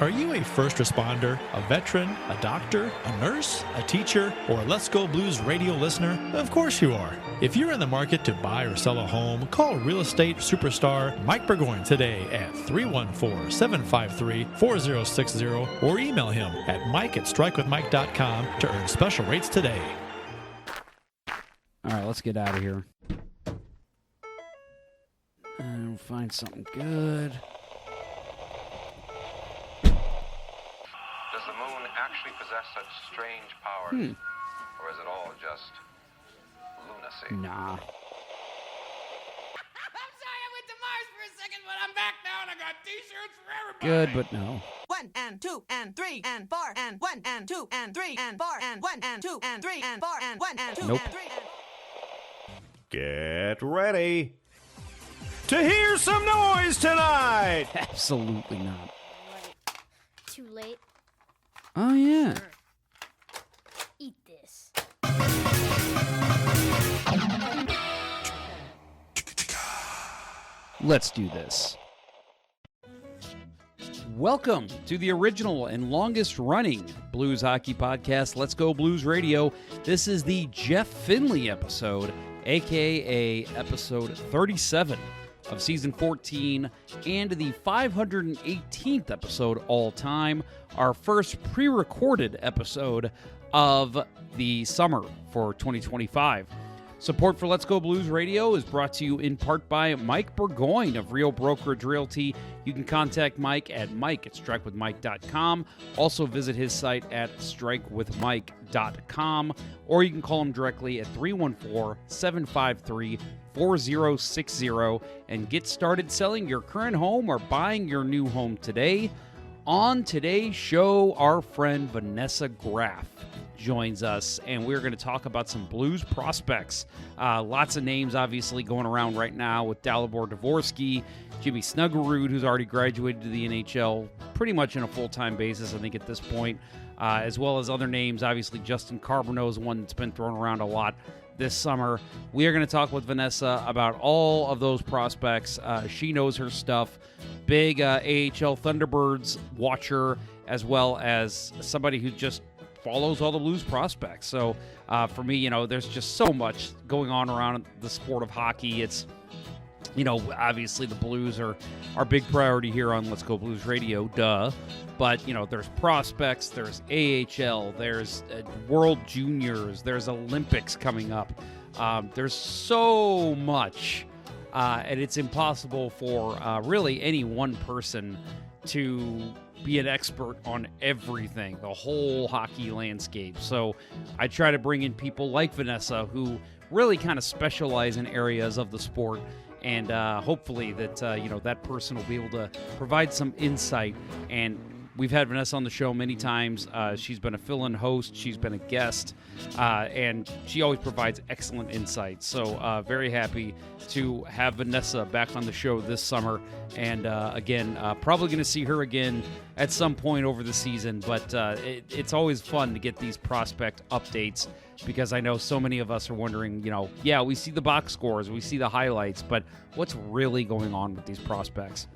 Are you a first responder, a veteran, a doctor, a nurse, a teacher, or a Let's Go Blues radio listener? Of course you are. If you're in the market to buy or sell a home, call real estate superstar Mike Burgoyne today at 314-753-4060 or email him at mike@strikewithmike.com to earn special rates today. All right, let's get out of here. And find something good. Does the moon actually possess such strange powers? Or is it all just lunacy? Nah. I'm sorry I went to Mars for a second, but I'm back now and I got t-shirts for everybody. Good, but no. 1 and 2 and 3 and 4 and 1 and 2 and 3 and 4 and 1 and 2 and 3 and 4 and 1 and 2 Nope. and 3 and... Get ready to hear some noise tonight! Absolutely not. Too late. Oh, yeah. Eat this. Let's do this. Welcome to the original and longest running blues hockey podcast, Let's Go Blues Radio. This is the Jeff Finley episode, aka episode 37 of season 14 and the 518th episode all time, our first pre-recorded episode of the summer for 2025. Support for Let's Go Blues Radio is brought to you in part by Mike Burgoyne of Real Brokerage Realty. You can contact Mike at strikewithmike.com. Also visit his site at strikewithmike.com, or you can call him directly at 314-753-4060 and get started selling your current home or buying your new home today. On today's show, our friend Vanessa Graf joins us, and we're going to talk about some blues prospects. Lots of names obviously going around right now with Dalibor, Dvorsky, Jimmy Snuggerud, who's already graduated to the NHL pretty much on a full-time basis, I think, at this point, as well as other names. Obviously, Justin Carbonneau is one that's been thrown around a lot this summer. We are going to talk with Vanessa about all of those prospects. She knows her stuff. Big AHL Thunderbirds watcher, as well as somebody who just follows all the blues prospects. So for me, you know, there's just so much going on around the sport of hockey. It's, you know, obviously the blues are our big priority here on Let's Go Blues Radio, duh. But, you know, there's prospects, there's AHL, there's World Juniors, there's Olympics coming up. There's so much, and it's impossible for really any one person to be an expert on everything, the whole hockey landscape. So I try to bring in people like Vanessa who really kind of specialize in areas of the sport, and hopefully that you know, that person will be able to provide some insight. And we've had Vanessa on the show many times. She's been a fill-in host, she's been a guest, and she always provides excellent insight. So very happy to have Vanessa back on the show this summer. And again, probably going to see her again at some point over the season. But it's always fun to get these prospect updates, because I know so many of us are wondering, you know, yeah, we see the box scores, we see the highlights, but what's really going on with these prospects?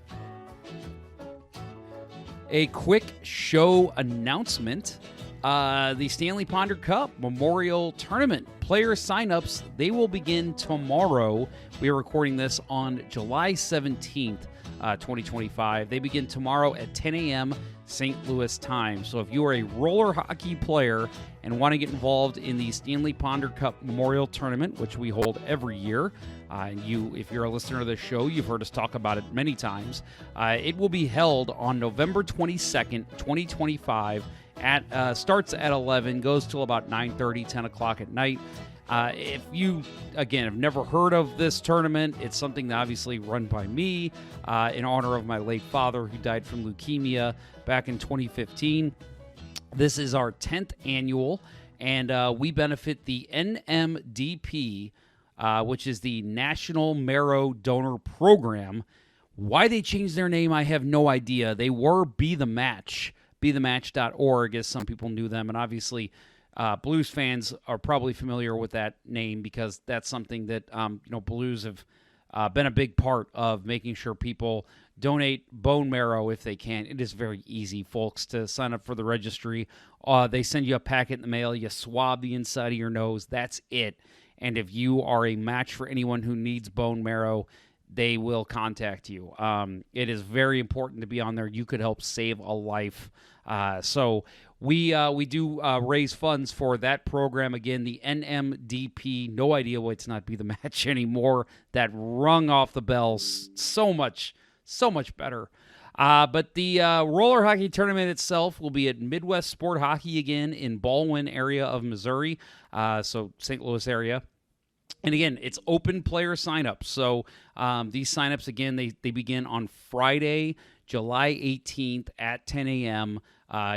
A quick show announcement. The Stanley Ponder Cup Memorial Tournament player signups, they will begin tomorrow. We are recording this on July 17th, 2025. They begin tomorrow at 10 a.m. St. Louis time. So if you are a roller hockey player and want to get involved in the Stanley Ponder Cup Memorial Tournament, which we hold every year, if you're a listener to this show, you've heard us talk about it many times. It will be held on November 22nd, 2025. Starts at 11, goes till about 9:30, 10 o'clock at night. If you, again, have never heard of this tournament, it's something that obviously run by me in honor of my late father, who died from leukemia back in 2015. This is our 10th annual, and we benefit the NMDP, which is the National Marrow Donor Program. Why they changed their name, I have no idea. They were Be The Match, bethematch.org, as some people knew them, and obviously blues fans are probably familiar with that name, because that's something that blues have been a big part of, making sure people donate bone marrow if they can. It is very easy, folks, to sign up for the registry. They send you a packet in the mail. You swab the inside of your nose. That's it. And if you are a match for anyone who needs bone marrow, they will contact you. It is very important to be on there. You could help save a life. So we do raise funds for that program. Again, the NMDP. No idea why it's not Be the Match anymore. That rung off the bells so much better. But the roller hockey tournament itself will be at Midwest Sport Hockey again in Baldwin area of Missouri, so St. Louis area. And again, it's open player signups. So these signups, again, they begin on Friday, July 18th at 10 a.m.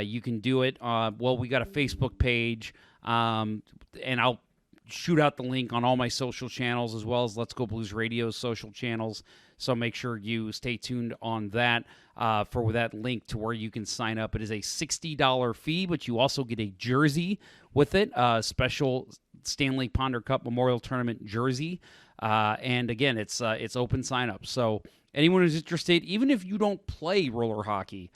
You can do it. We got a Facebook page, and I'll shoot out the link on all my social channels as well as Let's Go Blues Radio's social channels. So make sure you stay tuned on that for that link to where you can sign up. It is a $60 fee, but you also get a jersey with it, a special Stanley Ponder Cup Memorial Tournament jersey. And again, it's open sign up. So anyone who's interested, even if you don't play roller hockey,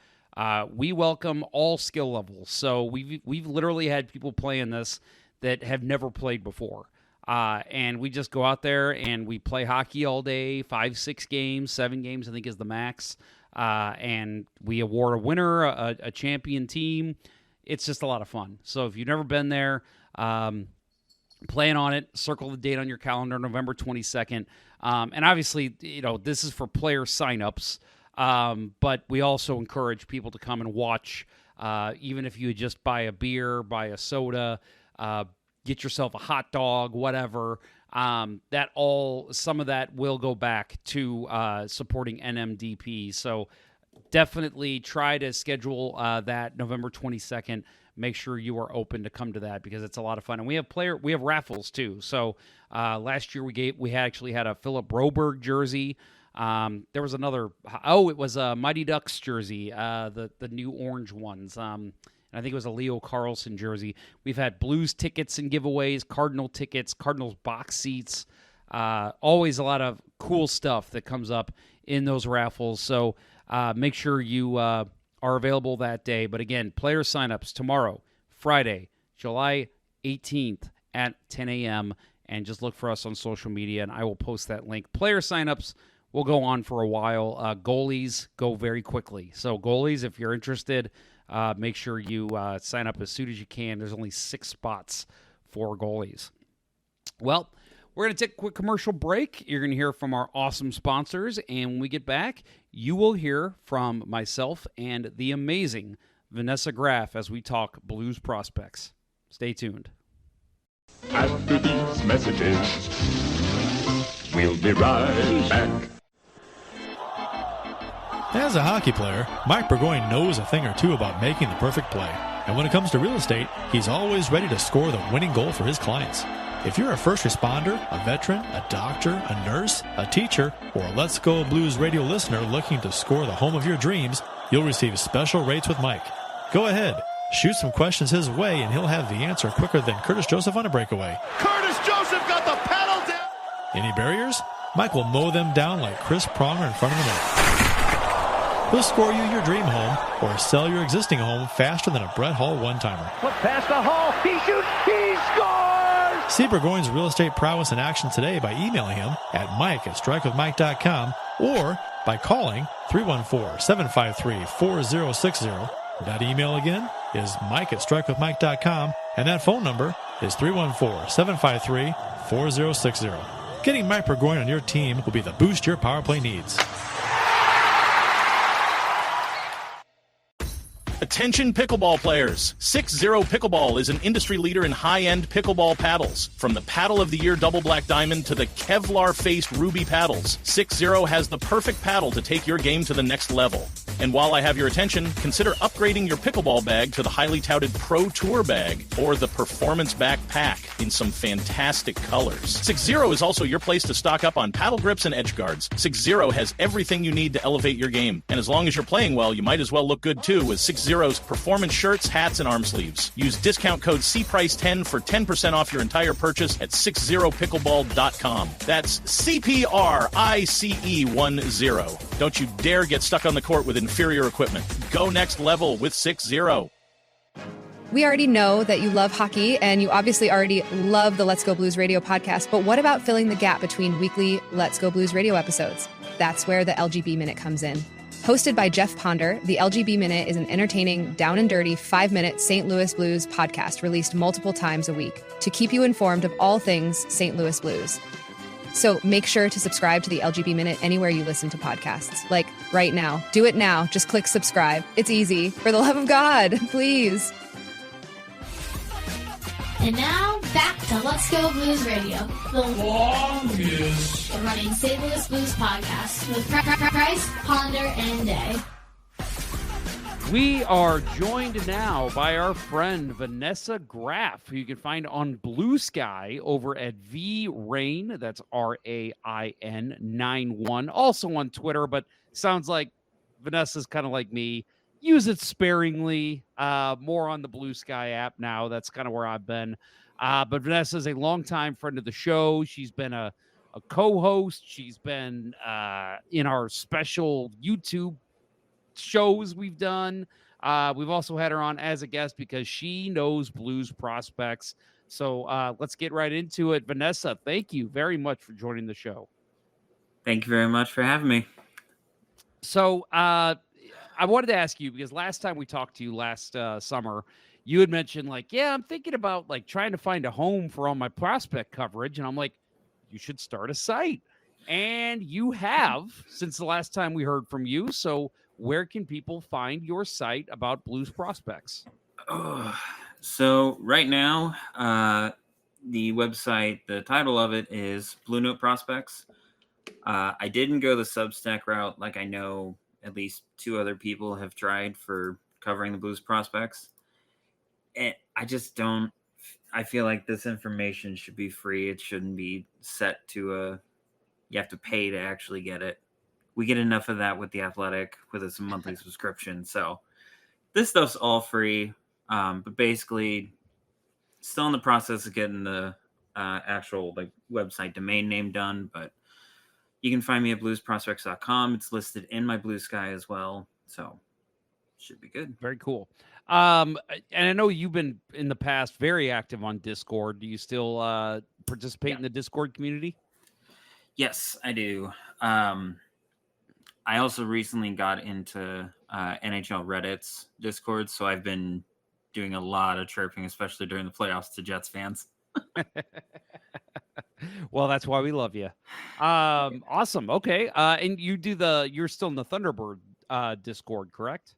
we welcome all skill levels. So we've literally had people playing this that have never played before. And we just go out there and we play hockey all day, 5, 6 games, 7 games, I think is the max. And we award a winner, a champion team. It's just a lot of fun. So if you've never been there, plan on it. Circle the date on your calendar, November 22nd. And obviously, this is for player signups. But we also encourage people to come and watch, even if you just buy a beer, buy a soda, get yourself a hot dog, whatever. Some of that will go back to supporting NMDP. So definitely try to schedule that November 22nd. Make sure you are open to come to that because it's a lot of fun. And we have raffles too. So last year we actually had a Philip Broberg jersey. There was another. It was a Mighty Ducks jersey, the new orange ones. I think it was a Leo Carlson jersey. We've had Blues tickets and giveaways, Cardinal tickets, Cardinals box seats. Always a lot of cool stuff that comes up in those raffles. So make sure you are available that day. But again, player signups tomorrow, Friday, July 18th at 10 a.m. And just look for us on social media, and I will post that link. Player signups will go on for a while. Goalies go very quickly. So goalies, if you're interested, make sure you sign up as soon as you can. There's only 6 spots for goalies. Well, we're going to take a quick commercial break. You're going to hear from our awesome sponsors, and when we get back, you will hear from myself and the amazing Vanessa Graf as we talk Blues prospects. Stay tuned. After these messages, we'll be right back. As a hockey player, Mike Burgoyne knows a thing or two about making the perfect play. And when it comes to real estate, he's always ready to score the winning goal for his clients. If you're a first responder, a veteran, a doctor, a nurse, a teacher, or a Let's Go Blues radio listener looking to score the home of your dreams, you'll receive special rates with Mike. Go ahead, shoot some questions his way, and he'll have the answer quicker than Curtis Joseph on a breakaway. Curtis Joseph got the paddle down. Any barriers? Mike will mow them down like Chris Pronger in front of the net. He'll score you your dream home or sell your existing home faster than a Brett Hall one-timer. Put past the Hall. He shoots. He scores. See Burgoyne's real estate prowess in action today by emailing him at mike@strikewithmike.com or by calling 314-753-4060. That email again is mike@strikewithmike.com, and that phone number is 314-753-4060. Getting Mike Burgoyne on your team will be the boost your power play needs. Attention pickleball players. 6-0 Pickleball is an industry leader in high-end pickleball paddles. From the Paddle of the Year Double Black Diamond to the Kevlar-faced Ruby paddles, 6-0 has the perfect paddle to take your game to the next level. And while I have your attention, consider upgrading your pickleball bag to the highly touted Pro Tour bag or the Performance Backpack in some fantastic colors. 6-0 is also your place to stock up on paddle grips and edge guards. 6-0 has everything you need to elevate your game. And as long as you're playing well, you might as well look good too, with 6-0 6-0's performance shirts, hats, and arm sleeves. Use discount code CPRICE10 for 10% off your entire purchase at 60pickleball.com. That's CPRICE10. Don't you dare get stuck on the court with inferior equipment. Go next level with 6-0. We already know that you love hockey, and you obviously already love the Let's Go Blues radio podcast, but what about filling the gap between weekly Let's Go Blues radio episodes? That's where the LGB Minute comes in. Hosted by Jeff Ponder, the LGB Minute is an entertaining, down and dirty 5-minute St. Louis Blues podcast released multiple times a week to keep you informed of all things St. Louis Blues. So make sure to subscribe to the LGB Minute anywhere you listen to podcasts. Like right now. Do it now. Just click subscribe. It's easy. For the love of God, please. And now, back to Let's Go Blues Radio, the longest running St. Louis Blues podcast with Price, Ponder, and Day. We are joined now by our friend Vanessa Graf, who you can find on Blue Sky over at VRain, that's RAIN 91, also on Twitter, but sounds like Vanessa's kind of like me. Use it sparingly, more on the Blue Sky app now. That's kind of where I've been. But Vanessa is a longtime friend of the show. She's been a co-host. She's been in our special YouTube shows we've done. We've also had her on as a guest because she knows Blues prospects. So let's get right into it. Vanessa, thank you very much for joining the show. Thank you very much for having me. So I wanted to ask you, because last time we talked to you last summer, you had mentioned like, yeah, I'm thinking about like trying to find a home for all my prospect coverage. And I'm like, you should start a site. And you have since the last time we heard from you. So where can people find your site about Blues prospects? So right now, the website, the title of it is Bluenote Prospects. I didn't go the Substack route like I know at least 2 other people have tried for covering the Blues prospects. And I just don't, I feel like this information should be free. It shouldn't be set to you have to pay to actually get it. We get enough of that with The Athletic with a monthly subscription. So this stuff's all free. But basically still in the process of getting the actual like website domain name done, but you can find me at bluesprospects.com. It's listed in my Blue Sky as well. So should be good. Very cool. And I know you've been in the past very active on Discord. Do you still participate in the Discord community? Yes, I do. I also recently got into NHL Reddit's Discord, so I've been doing a lot of chirping, especially during the playoffs to Jets fans. Well, that's why we love you. Awesome. Okay. And you're still in the Thunderbird Discord, correct?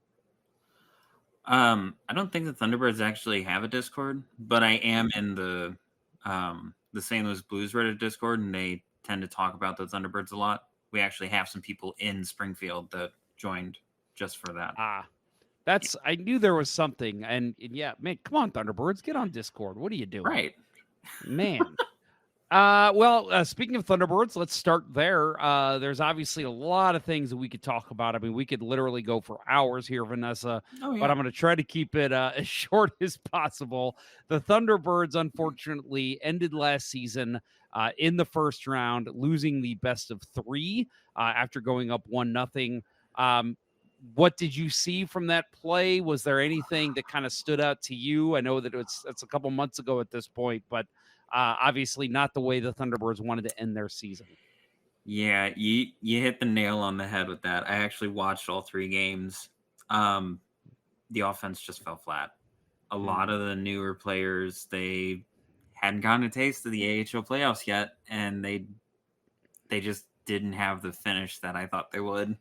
I don't think the Thunderbirds actually have a Discord, but I am in the St. Louis Blues Reddit Discord, and they tend to talk about the Thunderbirds a lot. We actually have some people in Springfield that joined just for that. I knew there was something, and yeah, man, come on, Thunderbirds, get on Discord. What are you doing? Right. Man. Speaking of Thunderbirds, let's start there. There's obviously a lot of things that we could talk about. I mean, we could literally go for hours here, Vanessa, but I'm going to try to keep it as short as possible. The Thunderbirds, unfortunately, ended last season in the first round, losing the best of 3 after going up 1-0. What did you see from that play? Was there anything that kind of stood out to you? I know that it's a couple months ago at this point, but obviously not the way the Thunderbirds wanted to end their season. Yeah, you hit the nail on the head with that. I actually watched all 3 games. The offense just fell flat. A lot of the newer players, they hadn't gotten a taste of the AHL playoffs yet, and they just didn't have the finish that I thought they would.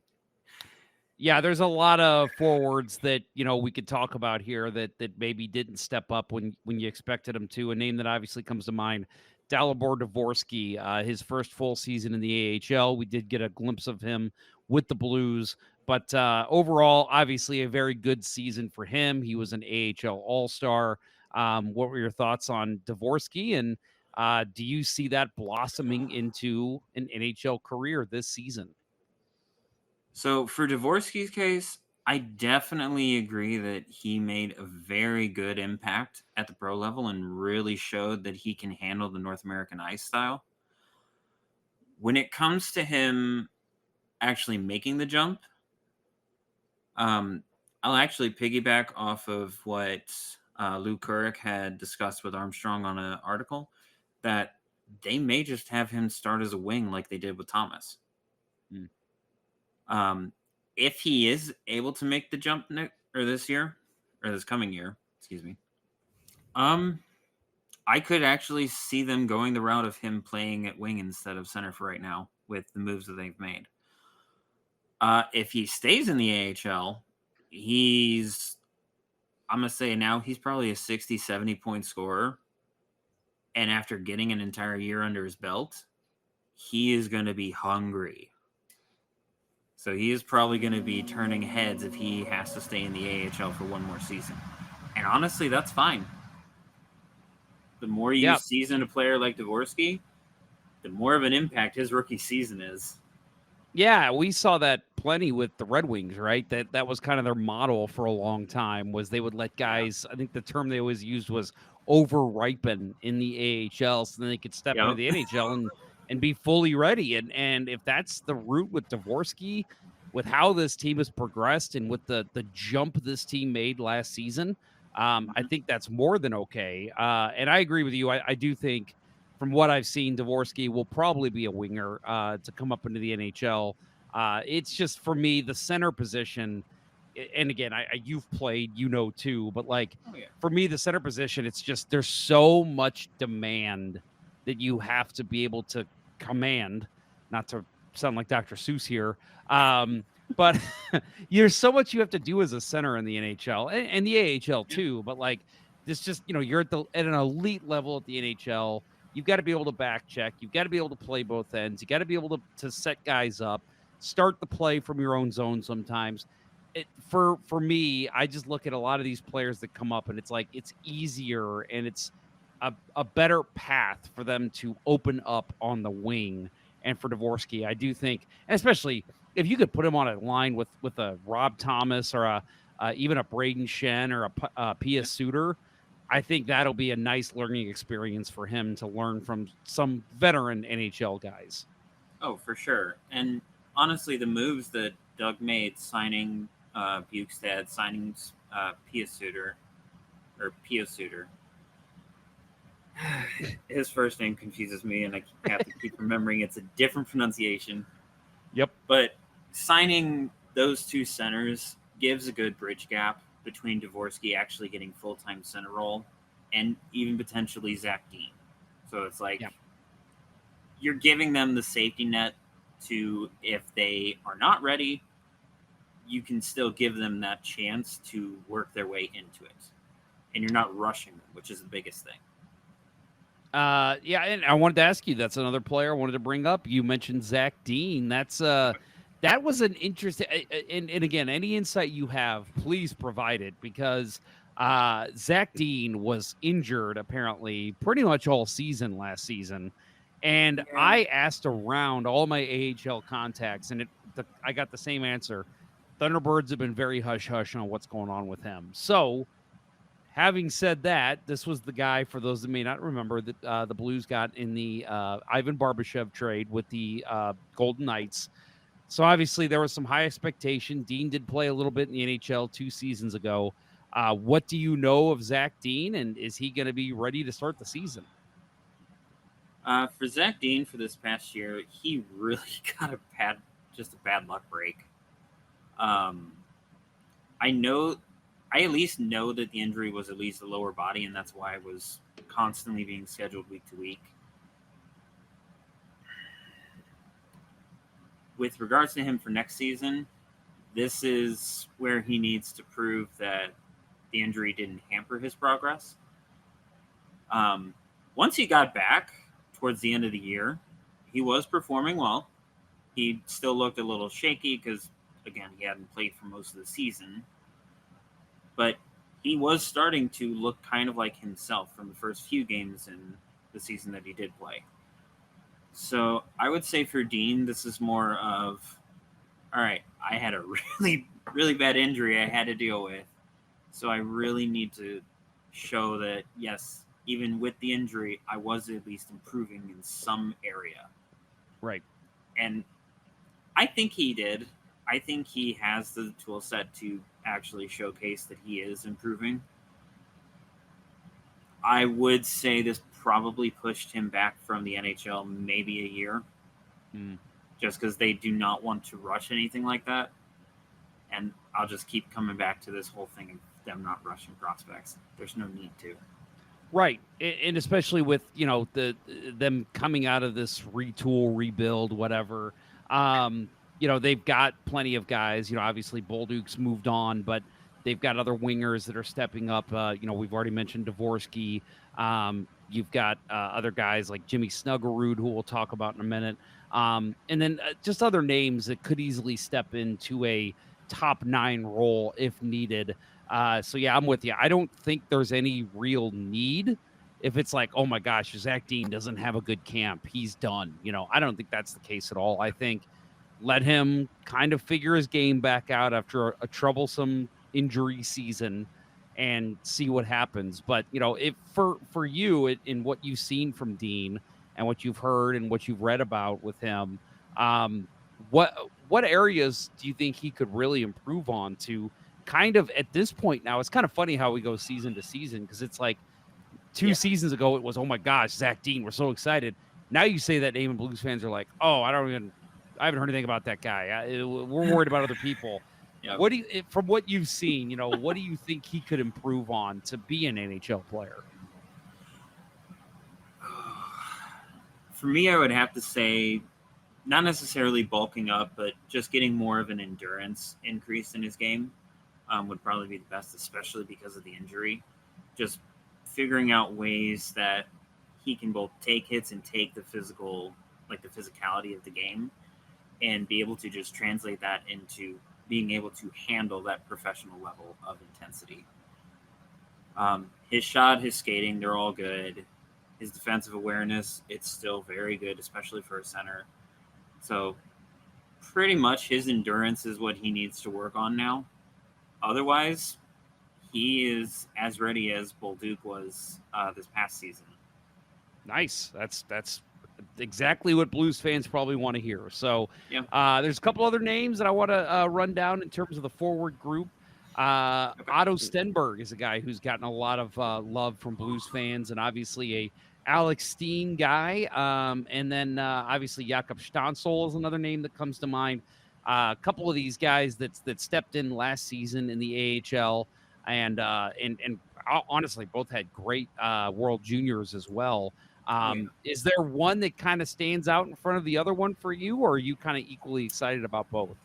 Yeah, there's a lot of forwards that, we could talk about here that maybe didn't step up when you expected them to. A name that obviously comes to mind, Dalibor Dvorsky, his first full season in the AHL. We did get a glimpse of him with the Blues, but overall, obviously a very good season for him. He was an AHL All-Star. What were your thoughts on Dvorsky, and do you see that blossoming into an NHL career this season? So for Dvorsky's case, I definitely agree that he made a very good impact at the pro level and really showed that he can handle the North American ice style. When it comes to him actually making the jump, I'll actually piggyback off of what Lou Kuric had discussed with Armstrong on an article, that they may just have him start as a wing like they did with Thomas. If he is able to make the jump this coming year, excuse me, I could actually see them going the route of him playing at wing instead of center for right now with the moves that they've made. If he stays in the AHL, I'm going to say now he's probably a 60, 70 point scorer. And after getting an entire year under his belt, he is going to be hungry. So he is probably going to be turning heads if he has to stay in the AHL for one more season. And honestly, that's fine. The more you season a player like Dvorsky, the more of an impact his rookie season is. Yeah, we saw that plenty with the Red Wings, right? That was kind of their model for a long time, was they would let guys, I think the term they always used was over-ripen in the AHL so then they could step into the NHL and be fully ready. And if that's the route with Dvorsky, with how this team has progressed and with the jump this team made last season, I think that's more than okay. And I agree with you. I do think, from what I've seen, Dvorsky will probably be a winger to come up into the NHL. It's just, for me, the center position, and again, you've played, too, but for me, the center position, it's just, there's so much demand that you have to be able to command, not to sound like Dr. Seuss here, but there's so much you have to do as a center in the NHL and the AHL too. But this just, you're at an elite level at the NHL. You've got to be able to back check. You've got to be able to play both ends. You got to be able to set guys up, start the play from your own zone sometimes. For me, I just look at a lot of these players that come up and it's it's easier and it's a better path for them to open up on the wing. And for Dvorsky, I do think, and especially if you could put him on a line with a Rob Thomas or even a Braden Shen or a Pia Suter, I think that'll be a nice learning experience for him to learn from some veteran NHL guys. Oh, for sure. And honestly, the moves that Doug made, signing Bukestad, signing Pia Suter, his first name confuses me, and I have to keep remembering it's a different pronunciation. Yep. But signing those two centers gives a good bridge gap between Dvorsky actually getting full-time center role and even potentially Zach Dean. So it's you're giving them the safety net to, if they are not ready, you can still give them that chance to work their way into it. And you're not rushing them, which is the biggest thing. And I wanted to ask you, that's another player I wanted to bring up. You mentioned Zach Dean. That was an interesting, and again, any insight you have, please provide it, because Zach Dean was injured apparently pretty much all season last season. And I asked around all my AHL contacts, and I got the same answer. Thunderbirds have been very hush-hush on what's going on with him. So, having said that, this was the guy, for those that may not remember, that the Blues got in the Ivan Barbashev trade with the Golden Knights. So obviously there was some high expectation. Dean did play a little bit in the NHL 2 seasons ago. What do you know of Zach Dean, and is he going to be ready to start the season? For Zach Dean for this past year, he really got a bad luck break. I at least know that the injury was at least a lower body, and that's why it was constantly being scheduled week to week. With regards to him for next season, this is where he needs to prove that the injury didn't hamper his progress. Once he got back towards the end of the year, he was performing well. He still looked a little shaky because, again, he hadn't played for most of the season. But he was starting to look kind of like himself from the first few games in the season that he did play. So I would say for Dean, this is more of, all right, I had a really really bad injury I had to deal with. So I really need to show that, yes, even with the injury, I was at least improving in some area. Right. And I think he did. I think he has the tool set to actually showcase that he is improving. I would say this probably pushed him back from the NHL maybe a year. Just because they do not want to rush anything like that. And I'll just keep coming back to this whole thing of them not rushing prospects. There's no need to. Right. And especially with, them coming out of this retool, rebuild, whatever. They've got plenty of guys. Obviously Bolduc's moved on, but they've got other wingers that are stepping up. We've already mentioned Dvorsky. You've got other guys like Jimmy Snuggerud, who we'll talk about in a minute. And then just other names that could easily step into a top 9 role if needed. So, yeah, I'm with you. I don't think there's any real need. If it's like, oh, my gosh, Zach Dean doesn't have a good camp, he's done. I don't think that's the case at all. I think let him kind of figure his game back out after a troublesome injury season and see what happens. But, if for you in what you've seen from Dean and what you've heard and what you've read about with him, what areas do you think he could really improve on to kind of at this point now? It's kind of funny how we go season to season, because it's like 2 seasons ago it was, oh my gosh, Zach Dean, we're so excited. Now you say that name and Blues fans are like, oh, I haven't heard anything about that guy. We're worried about other people. Yep. What do you, from what you've seen, what do you think he could improve on to be an NHL player? For me, I would have to say not necessarily bulking up, but just getting more of an endurance increase in his game would probably be the best, especially because of the injury. Just figuring out ways that he can both take hits and take the physical, like the physicality of the game, and be able to just translate that into being able to handle that professional level of intensity. His shot, his skating, they're all good. His defensive awareness, it's still very good, especially for a center. So pretty much his endurance is what he needs to work on now. Otherwise, he is as ready as Bolduc was this past season. Nice. That's exactly what Blues fans probably want to hear. So there's a couple other names that I want to run down in terms of the forward group. Otto Stenberg is a guy who's gotten a lot of love from Blues fans, and obviously a Alex Steen guy. And then obviously Jakub Stancl is another name that comes to mind. A couple of these guys that stepped in last season in the AHL, and honestly both had great World Juniors as well. Is there one that kind of stands out in front of the other one for you, or are you kind of equally excited about both?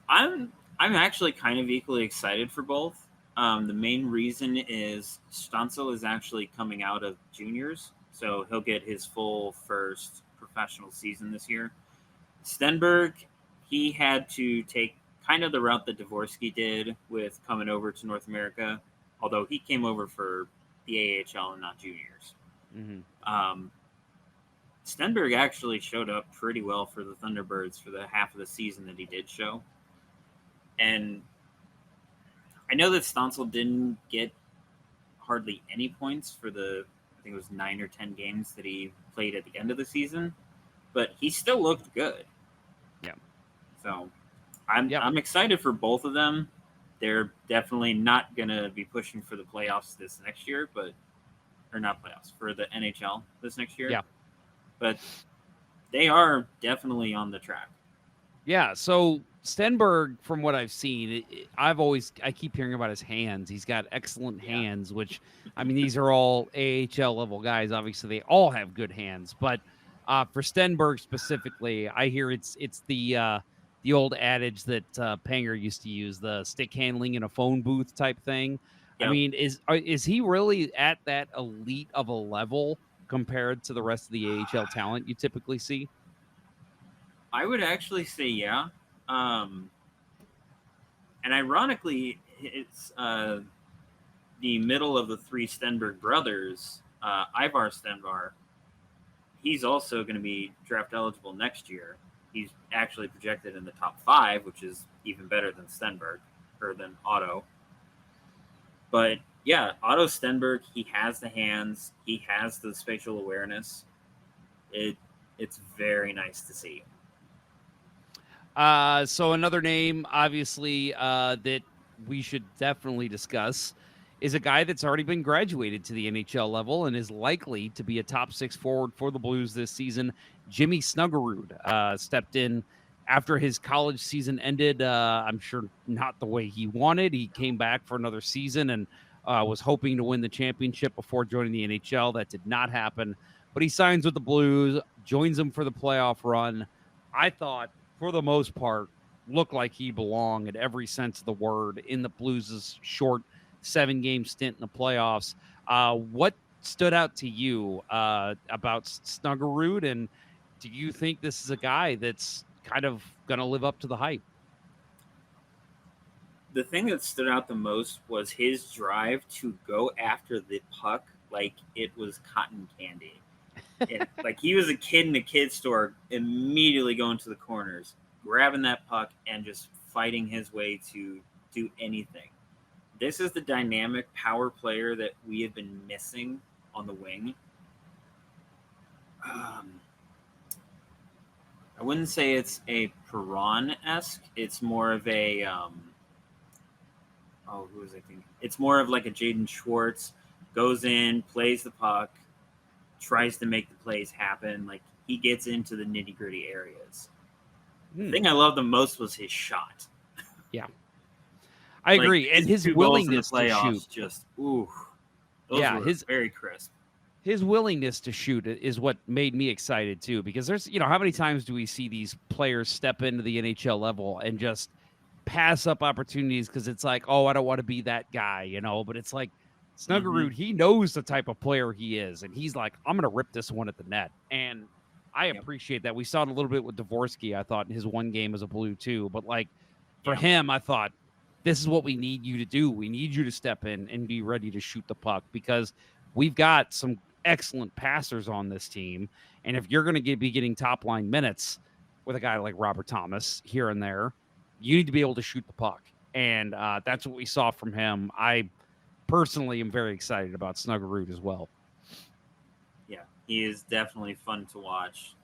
I'm actually kind of equally excited for both. The main reason is Stancl is actually coming out of juniors, so he'll get his full first professional season this year. Stenberg, he had to take kind of the route that Dvorsky did with coming over to North America, although he came over for the AHL and not juniors. Mm-hmm. Stenberg actually showed up pretty well for the Thunderbirds for the half of the season that he did show. And I know that Stancl didn't get hardly any points for I think it was 9 or 10 games that he played at the end of the season, but he still looked good. Yeah. So I'm excited for both of them. They're definitely not going to be pushing for the playoffs this next year, or not playoffs, for the NHL this next year. Yeah. But they are definitely on the track. Yeah, so Stenberg, from what I've seen, I keep hearing about his hands. He's got excellent hands, which, I mean, these are all AHL level guys. Obviously, they all have good hands. But for Stenberg specifically, I hear it's the old adage that Panger used to use, the stick handling in a phone booth type thing. Yep. I mean, is he really at that elite of a level compared to the rest of the AHL talent you typically see? I would actually say yeah. And ironically, it's the middle of the 3 Stenberg brothers, Ivar Stenberg. He's also going to be draft eligible next year. he's actually projected in the top 5, which is even better than Stenberg or than Otto. But yeah, Otto Stenberg, he has the hands, he has the spatial awareness. It's very nice to see. So another name, obviously, that we should definitely discuss is a guy that's already been graduated to the NHL level and is likely to be a top 6 forward for the Blues this season. Jimmy Snuggerud stepped in after his college season ended. I'm sure not the way he wanted. He came back for another season and was hoping to win the championship before joining the NHL. That did not happen. But he signs with the Blues, joins them for the playoff run. I thought, for the most part, looked like he belonged in every sense of the word in the Blues' short 7-game stint in the playoffs. What stood out to you about Snuggerud, and do you think this is a guy that's kind of going to live up to the hype? The thing that stood out the most was his drive to go after the puck like it was cotton candy. Like he was a kid in a kid's store, immediately going to the corners, grabbing that puck, and just fighting his way to do anything. This is the dynamic power player that we have been missing on the wing. I wouldn't say it's a Perron-esque. It's more of a who was I thinking? It's more of like a Jaden Schwartz. Goes in, plays the puck, tries to make the plays happen. Like he gets into the nitty-gritty areas. The thing I loved the most was his shot. Yeah. I agree. And his willingness to shoot. Just, ooh. Those were very crisp. His willingness to shoot is what made me excited too, because there's, how many times do we see these players step into the NHL level and just pass up opportunities because it's like, oh, I don't want to be that guy, but it's like Snuggerud, he knows the type of player he is, and he's like, I'm going to rip this one at the net. And I appreciate that. We saw it a little bit with Dvorsky, I thought, in his one game as a Blue too. But like for him, I thought, this is what we need you to do. We need you to step in and be ready to shoot the puck, because we've got some excellent passers on this team. And if you're going to be getting top line minutes with a guy like Robert Thomas here and there, you need to be able to shoot the puck. And that's what we saw from him. I personally am very excited about Snuggerud as well. Yeah, he is definitely fun to watch.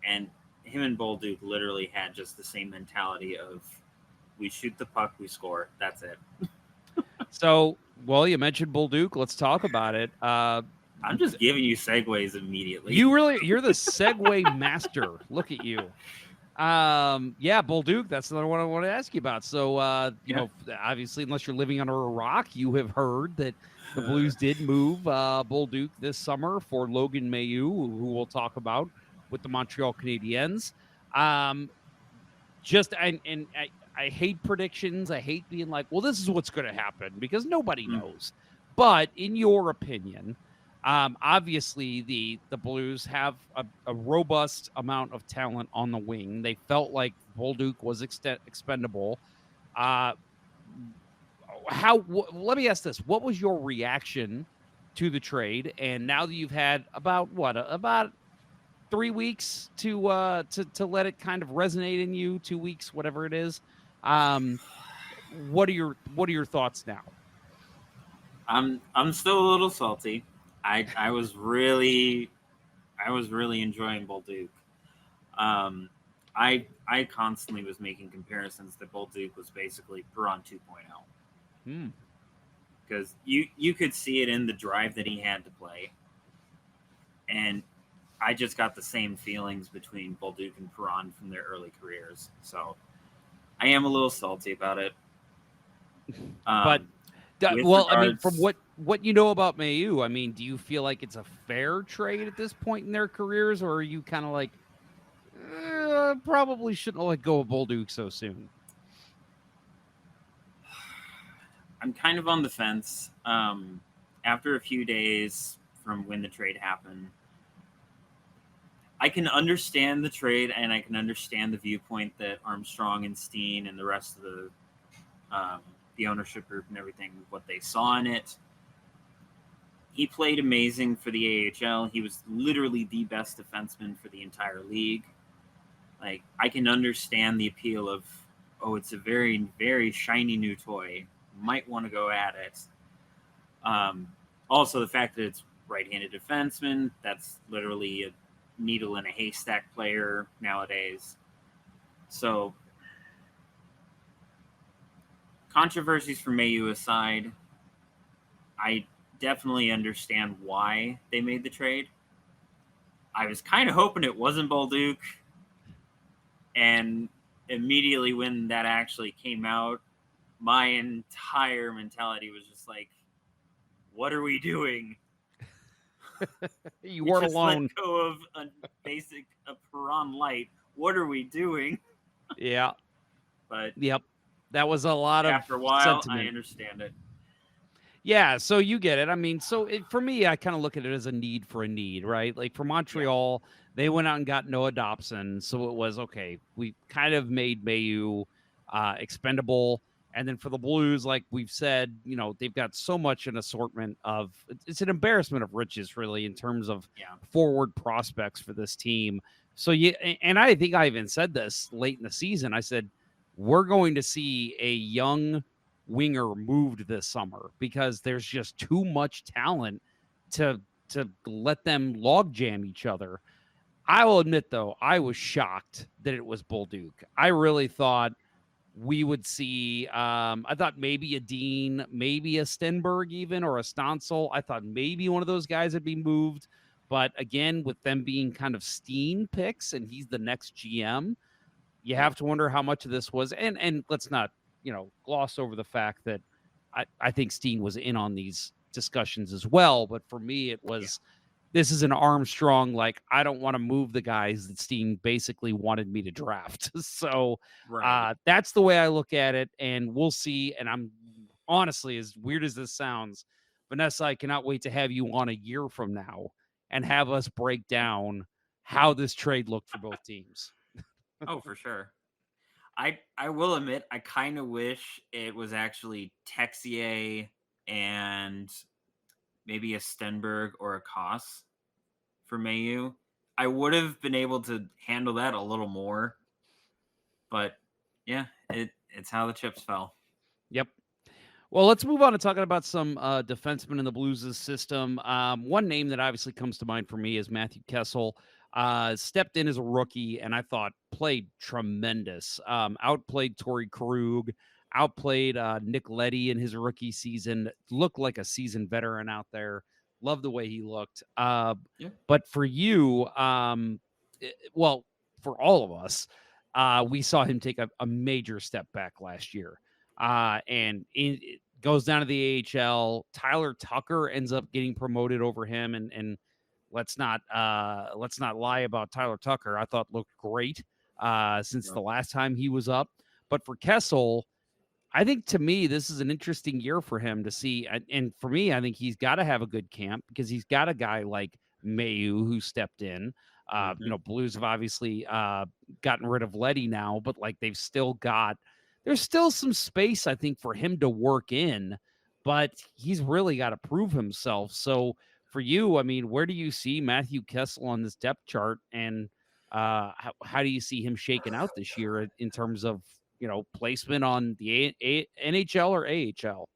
And him and Bolduc literally had just the same mentality of, we shoot the puck, we score. That's it. So, well, you mentioned Bolduc. Let's talk about it. I'm just giving you segues immediately. You're the segue master. Look at you. Bolduc, that's another one I want to ask you about. So, obviously, unless you're living under a rock, you have heard that the Blues did move Bolduc this summer for Logan Mailloux, who we'll talk about with the Montreal Canadiens. I hate predictions. I hate being like, well, this is what's going to happen, because nobody knows. But in your opinion, obviously the Blues have a robust amount of talent on the wing. They felt like Bolduc was expendable. Let me ask this. What was your reaction to the trade? And now that you've had about 3 weeks to let it kind of resonate in you, 2 weeks, whatever it is. What are your thoughts now? I'm still a little salty. I was really enjoying Bolduc. I constantly was making comparisons that Bolduc was basically Perron 2.0. Because you could see it in the drive that he had to play. And I just got the same feelings between Bolduc and Perron from their early careers. So I am a little salty about it. From what you know about Mailloux, do you feel like it's a fair trade at this point in their careers, or are you kind of like, probably shouldn't let go of Bolduc so soon? I'm kind of on the fence. After a few days from when the trade happened, I can understand the trade, and I can understand the viewpoint that Armstrong and Steen and the rest of the ownership group and everything, what they saw in it. He played amazing for the AHL. He was literally the best defenseman for the entire league. Like, I can understand the appeal of, oh, it's a very, very shiny new toy. Might want to go at it. Also, the fact that it's right-handed defenseman, that's literally a needle in a haystack player nowadays. So, controversies for Mayu aside, I definitely understand why they made the trade. I was kind of hoping it wasn't Bolduc, and immediately when that actually came out, my entire mentality was just like, what are we doing? You weren't just alone. Let go of a Piran Light. What are we doing? Yeah. But yep, that was a lot of after a while, sentiment. I understand it. Yeah, so you get it. I mean, for me, I kind of look at it as a need for a need, right? Like for Montreal, they went out and got Noah Dobson, so it was okay. We kind of made Mayu expendable, and then for the Blues, like we've said, they've got so much an assortment of. It's an embarrassment of riches, really, in terms of forward prospects for this team. So and I think I even said this late in the season. I said we're going to see a young winger moved this summer because there's just too much talent to let them logjam each other. I will admit, though, I was shocked that it was Bolduc. I really thought we would see, I thought maybe a Dean, maybe a Stenberg even, or a Stancl. I thought maybe one of those guys would be moved. But again, with them being kind of Steen picks and he's the next GM, you have to wonder how much of this was, and let's not, gloss over the fact that I think Steen was in on these discussions as well. But for me, it was, this is an Armstrong, like, I don't want to move the guys that Steen basically wanted me to draft. So that's the way I look at it. And we'll see. And I'm honestly, as weird as this sounds, Vanessa, I cannot wait to have you on a year from now and have us break down how this trade looked for both teams. Oh, for sure. I will admit, I kind of wish it was actually Texier and maybe a Stenberg or a Koss for Mayu. I would have been able to handle that a little more. But, yeah, it's how the chips fell. Yep. Well, let's move on to talking about some defensemen in the Blues' system. One name that obviously comes to mind for me is Matthew Kessel. Stepped in as a rookie and I thought played tremendous. Outplayed Torrey Krug, outplayed Nick Leddy in his rookie season. Looked like a seasoned veteran out there. Love the way he looked. But for you, well, for all of us, we saw him take a major step back last year. And it goes down to the AHL. Tyler Tucker ends up getting promoted over him, and let's not lie about Tyler Tucker. I thought looked great since the last time he was up. But for Kessel, I think to me this is an interesting year for him to see. And for me, I think he's got to have a good camp because he's got a guy like Mayu who stepped in. Blues have obviously gotten rid of Leddy now, but like they've still got. There's still some space, I think, for him to work in, but he's really got to prove himself. So for you, I mean, where do you see Matthew Kessel on this depth chart, and how do you see him shaking out this year in terms of, placement on the NHL or AHL?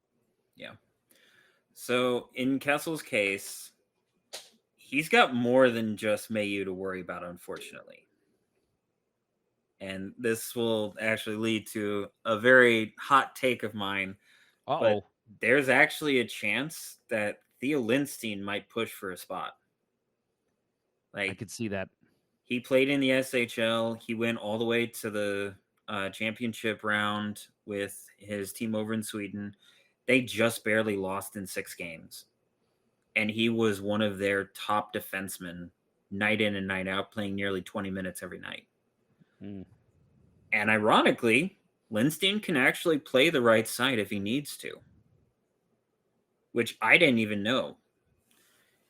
Yeah. So in Kessel's case, he's got more than just Mayu to worry about, unfortunately. And this will actually lead to a very hot take of mine. But there's actually a chance that Theo Lindstein might push for a spot. Like, I could see that. He played in the SHL. He went all the way to the championship round with his team over in Sweden. They just barely lost in 6 games. And he was one of their top defensemen night in and night out, playing nearly 20 minutes every night. And ironically, Lindstein can actually play the right side if he needs to, which I didn't even know,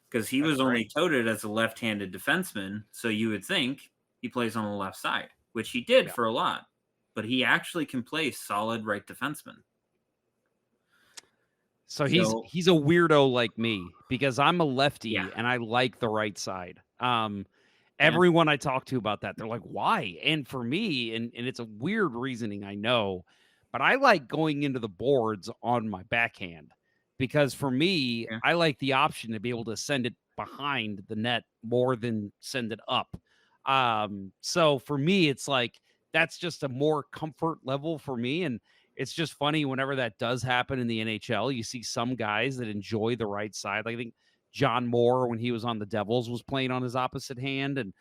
because he was only touted as a left-handed defenseman. So you would think he plays on the left side, which he did for a lot, but he actually can play solid right defenseman. So he's a weirdo like me because I'm a lefty and I like the right side. Everyone I talk to about that, they're like, why? And for me, and it's a weird reasoning, I know, but I like going into the boards on my backhand because for me, I like the option to be able to send it behind the net more than send it up. So for me, it's like that's just a more comfort level for me. And it's just funny whenever that does happen in the NHL, you see some guys that enjoy the right side. Like I think John Moore, when he was on the Devils, was playing on his opposite hand, and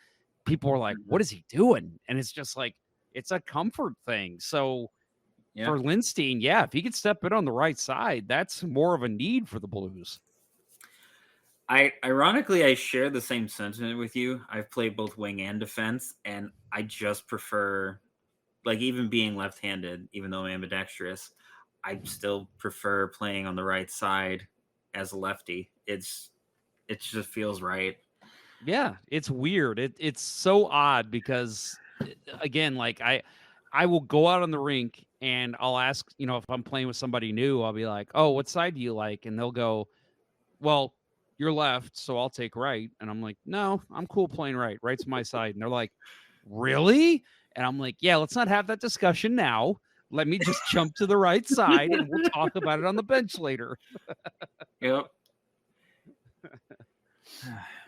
people were like, what is he doing? And it's just like, it's a comfort thing. So for Lindstein, if he could step in on the right side, that's more of a need for the Blues. Ironically, I share the same sentiment with you. I've played both wing and defense, and I just prefer, like, even being left-handed, even though I'm ambidextrous, I still prefer playing on the right side as a lefty. It just feels right. Yeah, it's weird. It's so odd because, again, like I will go out on the rink and I'll ask, if I'm playing with somebody new, I'll be like, oh, what side do you like? And they'll go, well, you're left, so I'll take right. And I'm like, no, I'm cool playing right. Right's my side. And they're like, really? And I'm like, yeah, let's not have that discussion now. Let me just jump to the right side and we'll talk about it on the bench later. Yep.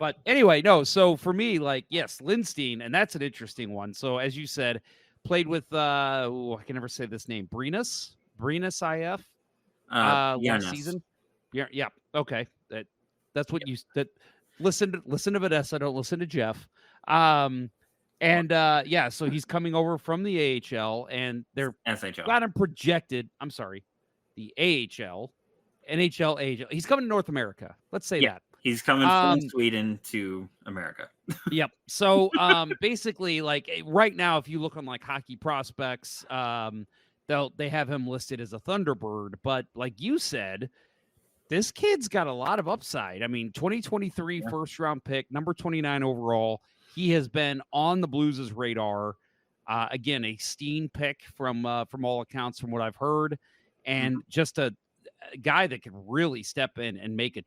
But anyway, no. So for me, like, yes, Lindstein, and that's an interesting one. So as you said, played with I can never say this name, Brenus IF last season. Yeah. Okay. That's what you that listen to Vanessa, don't listen to Jeff. So he's coming over from the AHL, and they're SHL. got him projected. I'm sorry, the AHL, NHL, AHL. He's coming to North America. Let's say that. He's coming from Sweden to America. Yep. So basically, like right now, if you look on like Hockey Prospects, they have him listed as a Thunderbird. But like you said, this kid's got a lot of upside. I mean, 2023 first round pick, number 29 overall. He has been on the Blues' radar. Again, a Steen pick from all accounts, from what I've heard, and just a guy that could really step in and make a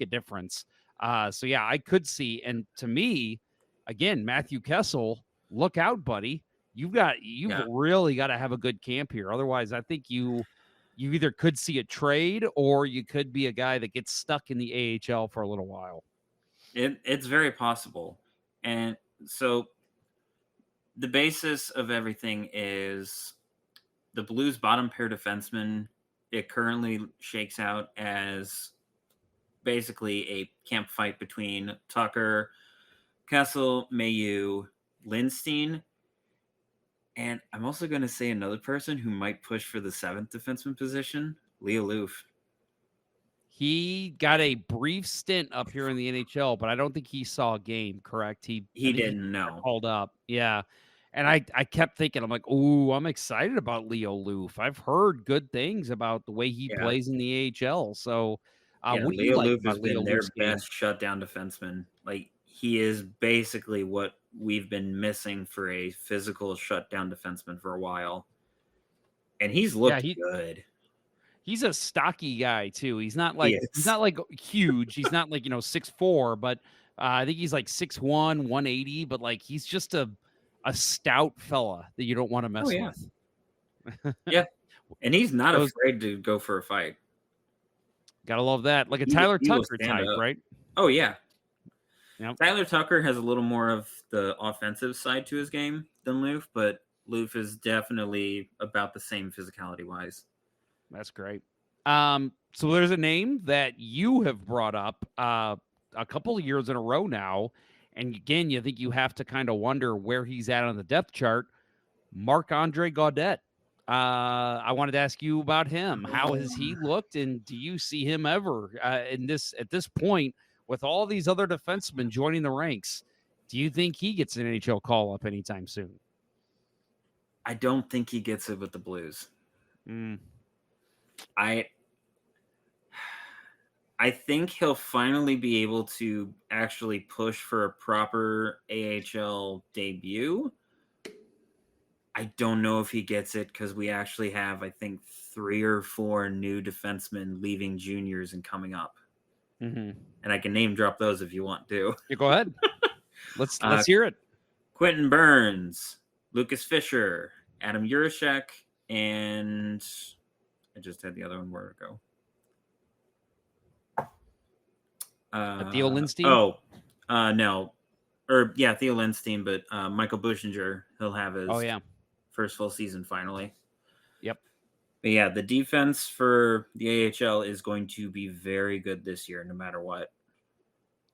difference. I could see. And to me, again, Matthew Kessel, look out, buddy. You've really got to have a good camp here. Otherwise, I think you either could see a trade or you could be a guy that gets stuck in the AHL for a little while. It's very possible. And so the basis of everything is the Blues bottom pair defenseman. It currently shakes out as basically a camp fight between Tucker, Kessel, Mayu, Lindstein. And I'm also going to say another person who might push for the seventh defenseman position, Leo Loof. He got a brief stint up here in the NHL, but I don't think he saw a game, correct? He didn't know. Called up. Yeah. And I kept thinking, I'm like, ooh, I'm excited about Leo Loof. I've heard good things about the way he plays in the AHL. So what do you like Loof about has been Leo their Loof's game? best shutdown defenseman. Like, he is basically what we've been missing for a physical shutdown defenseman for a while. And he's looked good. He's a stocky guy too. He's not like huge. He's not like 6'4", but I think he's like 6'1", 180. But like he's just a stout fella that you don't want to mess with. Yeah, and he's not afraid to go for a fight. Gotta love that. Like a Tyler Tucker type, right? Oh yeah. Yep. Tyler Tucker has a little more of the offensive side to his game than Loof, but Loof is definitely about the same physicality wise. That's great. So there's a name that you have brought up a couple of years in a row now. And again, you think you have to kind of wonder where he's at on the depth chart. Marc-Andre Gaudette. I wanted to ask you about him. How has he looked? And do you see him ever at this point with all these other defensemen joining the ranks? Do you think he gets an NHL call up anytime soon? I don't think he gets it with the Blues. I think he'll finally be able to actually push for a proper AHL debut. I don't know if he gets it because we actually have, I think, 3 or 4 new defensemen leaving juniors and coming up. Mm-hmm. And I can name drop those if you want to. Yeah, go ahead. Let's hear it. Quentin Burns, Lucas Fisher, Adam Jiricek, and I just had the other one. Where to go? Theo Lindstein? No. Theo Lindstein, but Michael Buschinger, he'll have his first full season finally. Yep. But yeah, the defense for the AHL is going to be very good this year, no matter what.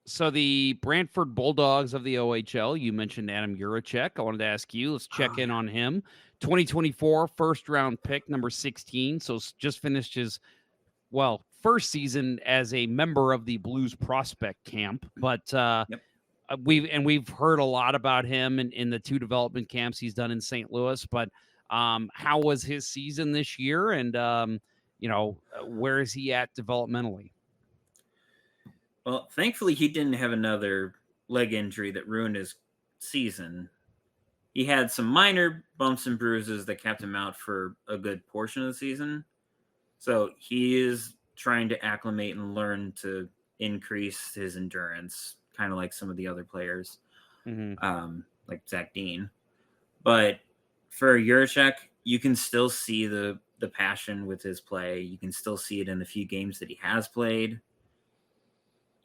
So the Brantford Bulldogs of the OHL, you mentioned Adam Jiricek. I wanted to ask you, let's check in on him. 2024 first-round pick, number 16. So just finished his, first season as a member of the Blues prospect camp. But we've heard a lot about him in the 2 development camps he's done in St. Louis. But how was his season this year? And, where is he at developmentally? Well, thankfully, he didn't have another leg injury that ruined his season. He had some minor bumps and bruises that kept him out for a good portion of the season. So he is trying to acclimate and learn to increase his endurance, kind of like some of the other players, like Zach Dean. But for Jiricek, you can still see the passion with his play. You can still see it in the few games that he has played.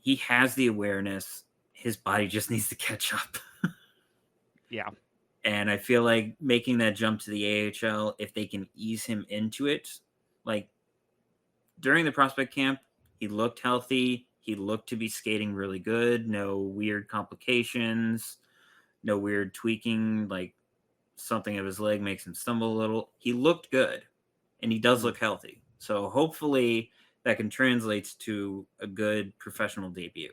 He has the awareness. His body just needs to catch up. Yeah. And I feel like making that jump to the AHL, if they can ease him into it, like during the prospect camp, he looked healthy. He looked to be skating really good. No weird complications, no weird tweaking, like something of his leg makes him stumble a little. He looked good, and he does look healthy. So hopefully that can translate to a good professional debut.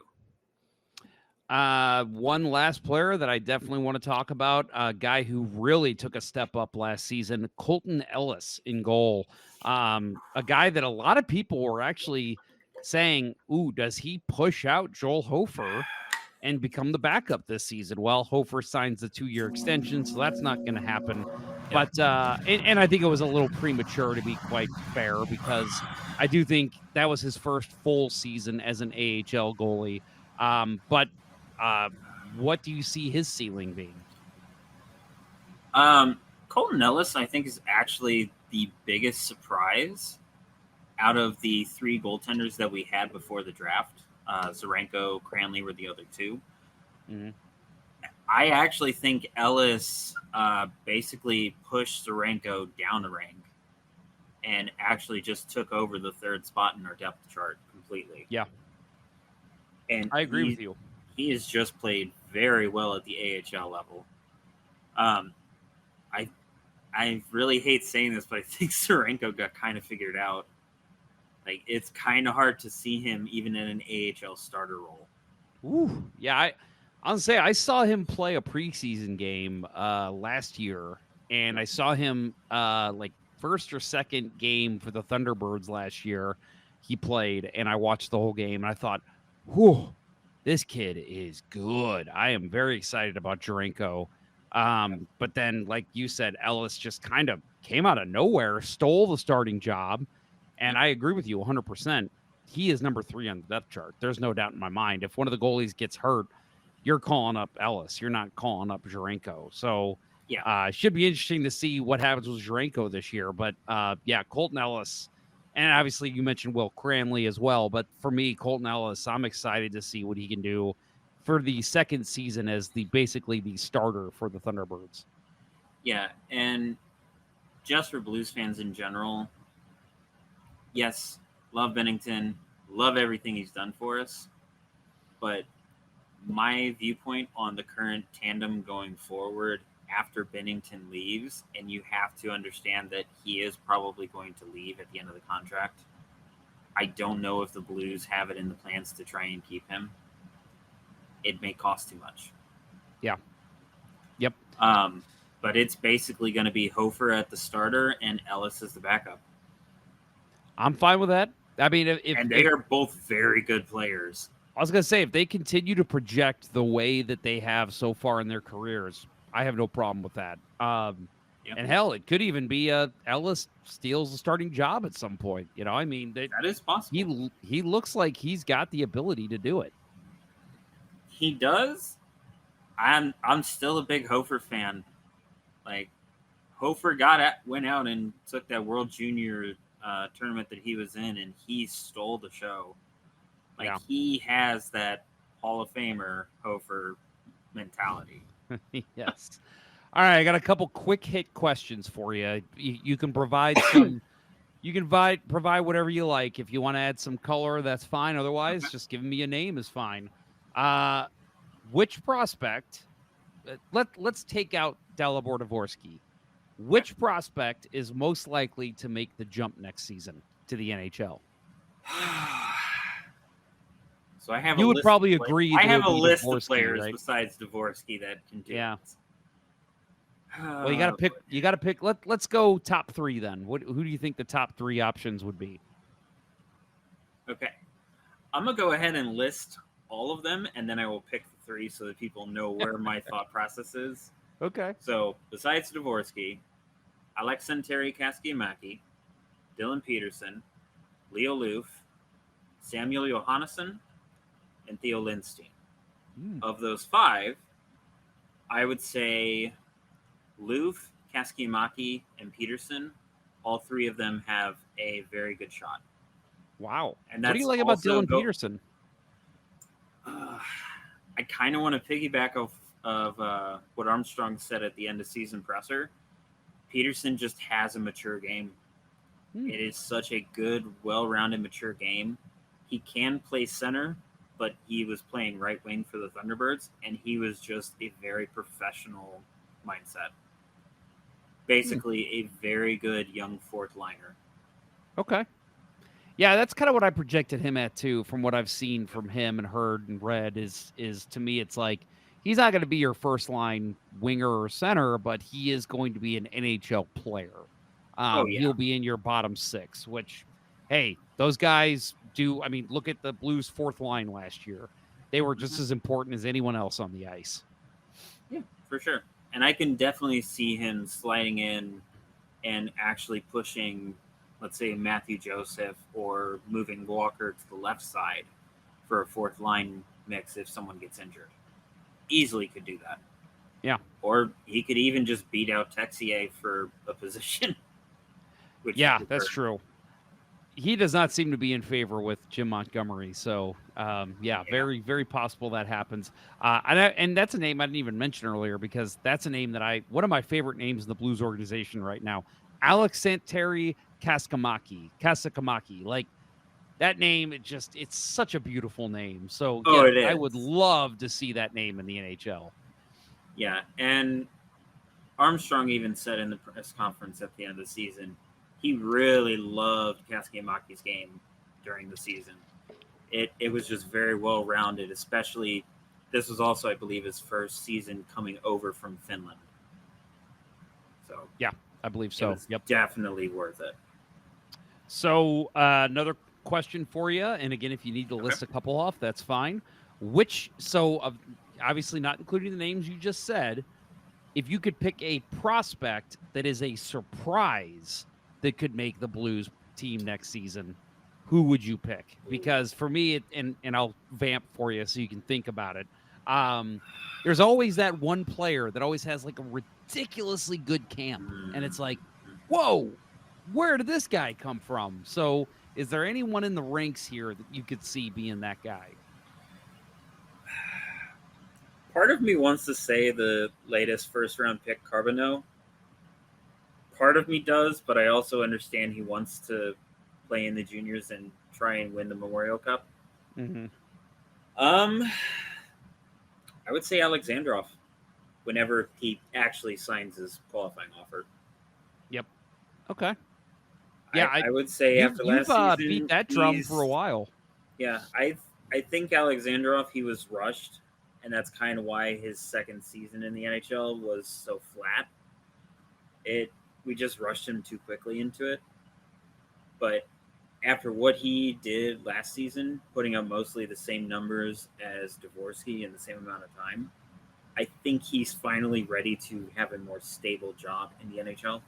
One last player that I definitely want to talk about, a guy who really took a step up last season, Colten Ellis in goal. A guy that a lot of people were actually saying, ooh, does he push out Joel Hofer and become the backup this season? Well, Hofer signs the 2-year extension, so that's not going to happen. But and I think it was a little premature, to be quite fair, because I do think that was his first full season as an AHL goalie. But what do you see his ceiling being? Colten Ellis, I think, is actually the biggest surprise out of the 3 goaltenders that we had before the draft. Zherenko, Cranley were the other 2. Mm-hmm. I actually think Ellis basically pushed Zherenko down the rank and actually just took over the 3rd spot in our depth chart completely. Yeah. And I agree with you. He has just played very well at the AHL level. I really hate saying this, but I think Zherenko got kind of figured out. Like, it's kind of hard to see him even in an AHL starter role. Ooh, yeah. I'll say I saw him play a preseason game last year, and I saw him like first or second game for the Thunderbirds last year. He played, and I watched the whole game, and I thought, whew, this kid is good. I am very excited about Zherenko. But then, like you said, Ellis just kind of came out of nowhere, stole the starting job. And I agree with you 100%. He is number 3 on the depth chart. There's no doubt in my mind. If one of the goalies gets hurt, you're calling up Ellis. You're not calling up Zherenko. So, should be interesting to see what happens with Zherenko this year. But, Colten Ellis. And obviously, you mentioned Will Cranley as well. But for me, Colten Ellis, I'm excited to see what he can do for the second season as basically the starter for the Thunderbirds. Yeah, and just for Blues fans in general, yes, love Bennington, love everything he's done for us. But my viewpoint on the current tandem going forward after Bennington leaves, and you have to understand that he is probably going to leave at the end of the contract. I don't know if the Blues have it in the plans to try and keep him. It may cost too much. Yeah. Yep. But it's basically going to be Hofer at the starter and Ellis as the backup. I'm fine with that. I mean, and they are both very good players. I was going to say, if they continue to project the way that they have so far in their careers, I have no problem with that. And hell, it could even be Ellis steals the starting job at some point. You know, I mean, that is possible. He looks like he's got the ability to do it. He does, I'm still a big Hofer fan. Like, Hofer went out and took that World Junior tournament that he was in, and he stole the show. Like, he has that Hall of Famer Hofer mentality. Yes. All right, I got a couple quick hit questions for you. You can provide some. You can provide whatever you like. If you want to add some color, that's fine. Otherwise, just giving me a name is fine. Which prospect? Let's take out Dalibor Dvorsky. Which prospect is most likely to make the jump next season to the NHL? So I have. You would probably agree. I have a list Dvorsky, of players right? besides Dvorsky that can do. Yeah. Well, you got to pick. You got to pick. Let's go top three then. Who do you think the top three options would be? Okay, I'm gonna go ahead and list all of them, and then I will pick the three so that people know where my thought process is. Okay. So besides Dvorsky, Aleksandr Kaskiamaki, Dylan Peterson, Leo Loof, Samuel Johannesson, and Theo Lindstein. Of those five, I would say Loof, Kaskiamaki, and Peterson, all three of them have a very good shot. Wow. And what do you like about Dylan Peterson? I kind of want to piggyback of what Armstrong said at the end of season presser. Peterson just has a mature game. It is such a good, well-rounded, mature game. He can play center, but he was playing right wing for the Thunderbirds, and he was just a very professional mindset. Basically, a very good young fourth liner. Okay. Yeah, that's kind of what I projected him at too, from what I've seen from him and heard and read. Is to me, it's like he's not going to be your first line winger or center, but he is going to be an NHL player. He'll be in your bottom six, which, hey, those guys do. I mean, look at the Blues' fourth line last year. They were just as important as anyone else on the ice. Yeah, for sure. And I can definitely see him sliding in and actually pushing, let's say, Matthew Joseph, or moving Walker to the left side for a fourth line mix if someone gets injured. Easily could do that. Yeah. Or he could even just beat out Texier for a position. Yeah, that's true. He does not seem to be in favor with Jim Montgomery. So, very, very possible that happens. And that's a name I didn't even mention earlier, because that's a name that one of my favorite names in the Blues organization right now, Aleksandr Kaskiamaki. Like, that name, it's such a beautiful name. So, I would love to see that name in the NHL. Yeah, and Armstrong even said in the press conference at the end of the season, he really loved Kaskiamaki's game during the season. It was just very well-rounded, especially this was also, I believe, his first season coming over from Finland. So yeah, I believe so. Definitely worth it. So another question for you, and again, if you need to list a couple off, that's fine. Obviously not including the names you just said, if you could pick a prospect that is a surprise that could make the Blues team next season, who would you pick? Because for me, and I'll vamp for you so you can think about it. There's always that one player that always has like a ridiculously good camp, and it's like, whoa, where did this guy come from? So is there anyone in the ranks here that you could see being that guy? Part of me wants to say the latest first-round pick, Carbonneau. Part of me does, but I also understand he wants to play in the juniors and try and win the Memorial Cup. Mm-hmm. I would say Alexandrov whenever he actually signs his qualifying offer. Yep. Okay. Yeah, I would say after last season, beat that drum for a while. Yeah, I think Alexandrov, he was rushed, and that's kind of why his second season in the NHL was so flat. We just rushed him too quickly into it. But after what he did last season, putting up mostly the same numbers as Dvorsky in the same amount of time, I think he's finally ready to have a more stable job in the NHL.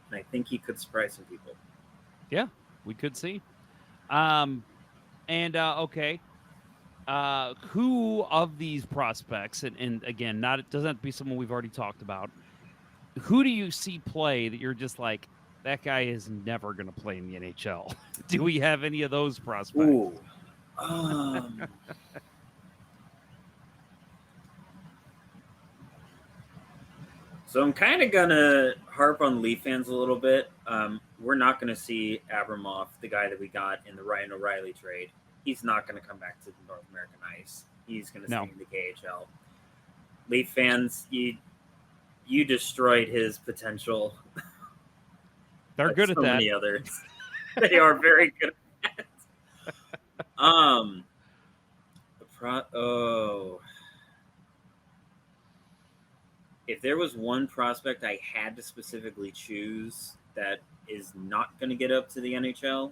And I think he could surprise some people. Yeah, we could see. Okay. who of these prospects, and again, it doesn't have to be someone we've already talked about, who do you see play that you're just like, that guy is never going to play in the NHL? Do we have any of those prospects? Ooh. So I'm kind of going to harp on Leaf fans a little bit. We're not going to see Abramov, the guy that we got in the Ryan O'Reilly trade. He's not going to come back to the North American ice. He's going to stay in the KHL. Leaf fans, you destroyed his potential. They're good at that. Many others. They are very good at that. If there was one prospect I had to specifically choose that is not going to get up to the NHL,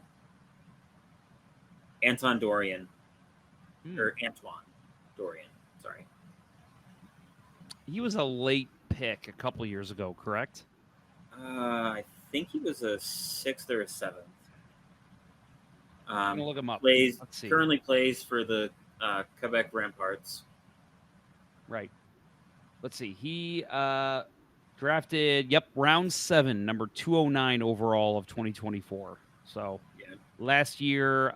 Antoine Dorian. Sorry. He was a late pick a couple years ago, correct? I think he was a 6th or a 7th. I'm gonna look him up. Currently plays for the Quebec Ramparts. Right. Let's see. He drafted, round 7, number 209 overall of 2024. So last year,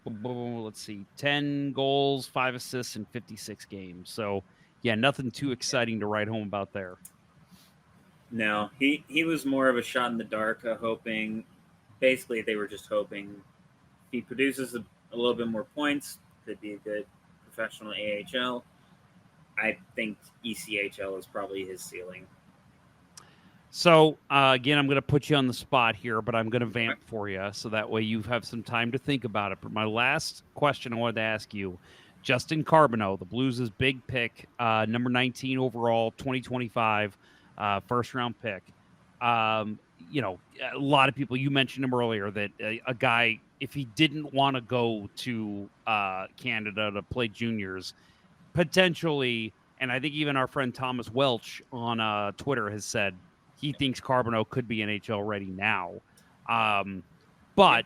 let's see, 10 goals, 5 assists in 56 games. So, nothing too exciting to write home about there. No, he was more of a shot in the dark, hoping. Basically, they were just hoping if he produces a little bit more points, could be a good professional AHL. I think ECHL is probably his ceiling. So, again, I'm going to put you on the spot here, but I'm going to vamp for you so that way you have some time to think about it. But my last question I wanted to ask you, Justin Carbonneau, the Blues' big pick, number 19 overall, 2025, first-round pick. A lot of people, you mentioned him earlier, that a guy, if he didn't want to go to Canada to play juniors, potentially, and I think even our friend Thomas Welch on Twitter has said he thinks Carbonneau could be NHL ready now. But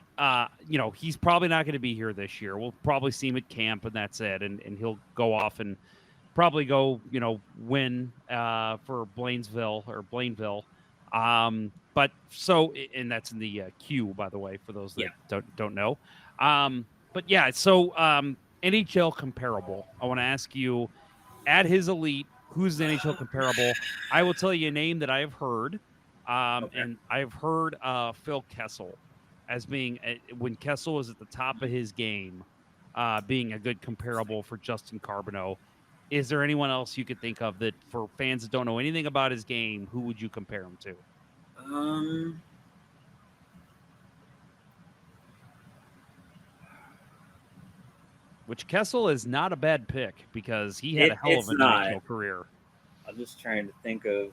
he's probably not going to be here this year. We'll probably see him at camp, and that's it. And he'll go off and probably go, win for Blainville. But so, and that's in the Q, by the way, for those that don't know. NHL comparable. I want to ask you, at his elite, who's the NHL comparable? I will tell you a name that I have heard, and I've heard Phil Kessel as being, when Kessel was at the top of his game, being a good comparable for Justin Carbonneau. Is there anyone else you could think of that, for fans that don't know anything about his game, who would you compare him to? Which Kessel is not a bad pick because he had a hell of an NHL career. I'm just trying to think of.